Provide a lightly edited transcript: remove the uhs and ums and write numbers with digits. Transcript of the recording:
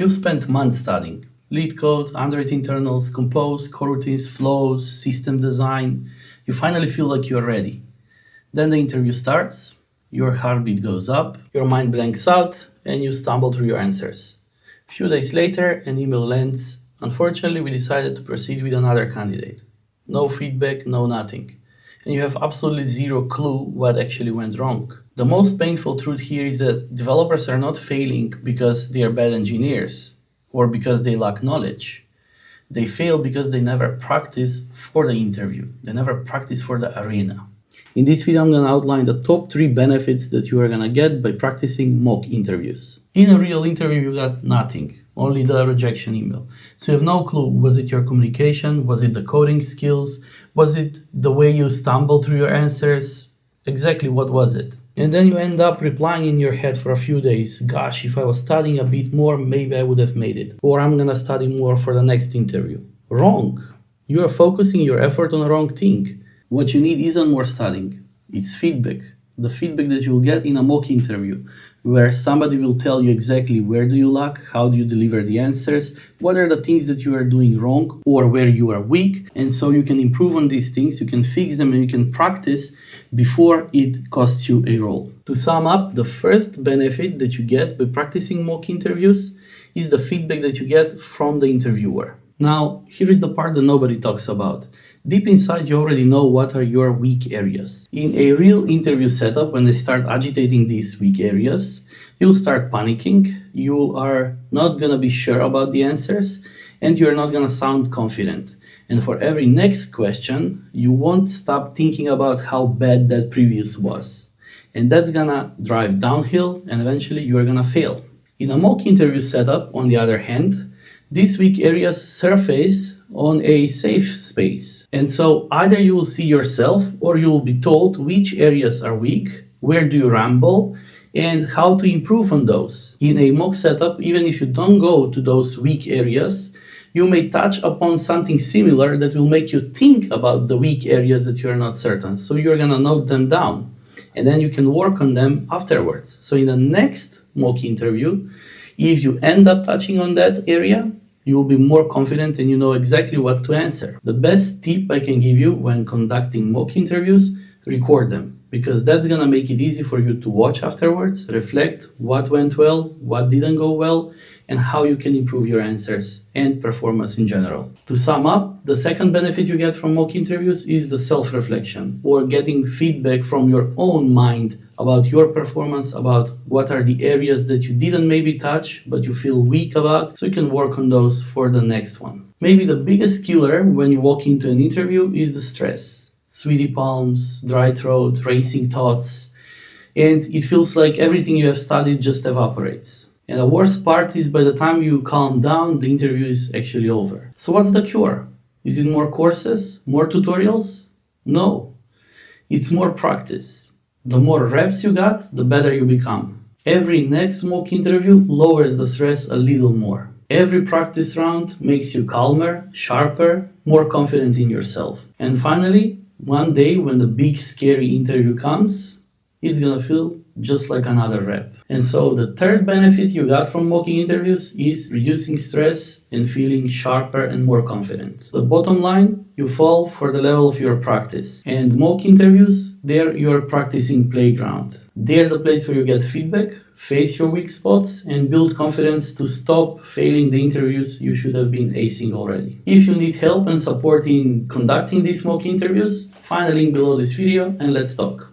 You've spent months studying lead code, Android internals, compose, coroutines, flows, system design. You finally feel like you're ready. Then the interview starts, your heartbeat goes up, your mind blanks out, and you stumble through your answers. A few days later, an email lands. Unfortunately, we decided to proceed with another candidate. No feedback, no nothing. And you have absolutely zero clue what actually went wrong. The most painful truth here is that developers are not failing because they are bad engineers or because they lack knowledge. They fail because they never practice for the interview. They never practice for the arena. In this video, I'm going to outline the top 3 benefits that you are going to get by practicing mock interviews. In a real interview, you got nothing, only the rejection email. So you have no clue, was it your communication? Was it the coding skills? Was it the way you stumbled through your answers? Exactly what was it? And then you end up replying in your head for a few days, gosh, if I was studying a bit more, maybe I would have made it. Or I'm going to study more for the next interview. Wrong. You are focusing your effort on the wrong thing. What you need isn't more studying, it's feedback. The feedback that you'll get in a mock interview, where somebody will tell you exactly where do you lack, how do you deliver the answers, what are the things that you are doing wrong or where you are weak, and so you can improve on these things, you can fix them, and you can practice before it costs you a role. To sum up, the first benefit that you get by practicing mock interviews is the feedback that you get from the interviewer. Now, here is the part that nobody talks about. Deep inside, you already know what are your weak areas. In a real interview setup, when they start agitating these weak areas, you'll start panicking, you are not gonna be sure about the answers, and you're not gonna sound confident. And for every next question, you won't stop thinking about how bad that previous was. And that's gonna drive downhill, and eventually you're gonna fail. In a mock interview setup, on the other hand, these weak areas surface on a safe space. And so either you will see yourself or you will be told which areas are weak, where do you ramble, and how to improve on those. In a mock setup, even if you don't go to those weak areas, you may touch upon something similar that will make you think about the weak areas that you're not certain. So you're gonna note them down, and then you can work on them afterwards. So in the next mock interview, if you end up touching on that area, you will be more confident and you know exactly what to answer. The best tip I can give you when conducting mock interviews, record them, because that's gonna make it easy for you to watch afterwards, reflect what went well, what didn't go well, and how you can improve your answers and performance in general. To sum up, the second benefit you get from mock interviews is the self-reflection, or getting feedback from your own mind about your performance, about what are the areas that you didn't maybe touch, but you feel weak about, so you can work on those for the next one. Maybe the biggest killer when you walk into an interview is the stress. Sweaty palms, dry throat, racing thoughts, and it feels like everything you have studied just evaporates. And the worst part is by the time you calm down, the interview is actually over. So what's the cure? Is it more courses, more tutorials? No, it's more practice. The more reps you got, the better you become. Every next mock interview lowers the stress a little more. Every practice round makes you calmer, sharper, more confident in yourself. And finally, one day when the big scary interview comes, it's gonna feel just like another rep. And so the third benefit you got from mocking interviews is reducing stress and feeling sharper and more confident. The bottom line, you fall for the level of your practice. And mock interviews, they're your practicing playground. They're the place where you get feedback, face your weak spots, and build confidence to stop failing the interviews you should have been acing already. If you need help and support in conducting these mock interviews, find a link below this video and let's talk.